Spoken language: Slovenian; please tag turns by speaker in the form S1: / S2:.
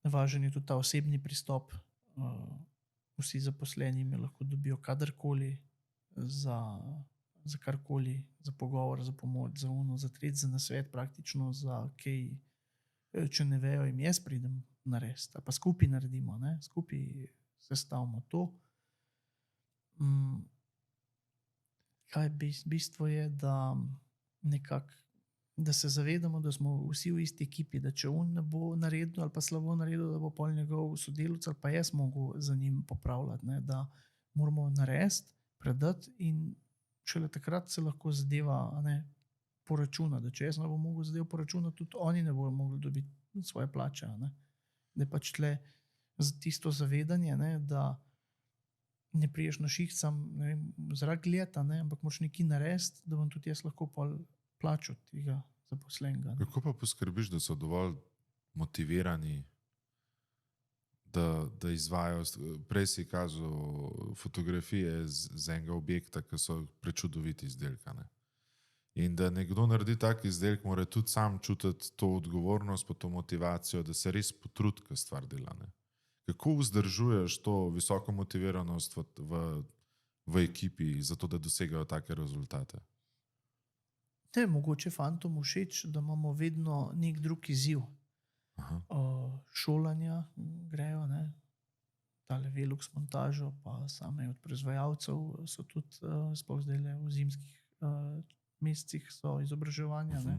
S1: Važen je tudi ta osebni pristop. Vsi zaposleni me lahko dobijo kadarkoli, za karkoli, za pogovor, za pomoč, za ono, za tretje, za nasvet, praktično za kaj. Če ne vejo, jim jaz pridem narediti, ali pa skupaj naredimo, ne? Skupaj sestavimo to. Kaj bistvo je, da nekako, da se zavedamo, da smo vsi v isti ekipi, da če on ne bo naredil ali pa slabo naredil, da bo pol njegov sodelavec ali pa jaz mogel za njim popravljati, ne? Da moramo narediti, predati in šele takrat se lahko zadeva, a ne, poračuna, da če jaz ne bom mogel zadev poračunati, tudi oni ne bojo mogli dobiti svoje plače, a ne. Da je pač tule tisto zavedanje, ne, da ne prideš na šiht samo, ne vem, zrak gledati, a ne, ampak moraš nekaj narediti, da bom tudi jaz lahko pol plačal tega zaposlenega, ne.
S2: Kako pa poskrbiš, da so dovolj motivirani, da izvajajo? Prej si kazal fotografije z enega objekta, ki so prečudoviti izdelka, ne? In da nekdo naredi tak izdelek, mora tudi sam čutiti to odgovornost, pa to motivacijo, da se res potrudi, ko stvar dela, ne? Kako vzdržuješ to visoko motiviranost v ekipi, zato da dosegajo take rezultate?
S1: Ne, mogoče fantom všeč, da imamo vedno nek drug izziv.
S2: Aha.
S1: Šolanja grejo, ne, tale Velux montažo, pa same od proizvajalcev so tudi, sploh zdajle v zimskih mesecih so izobraževanja, ne.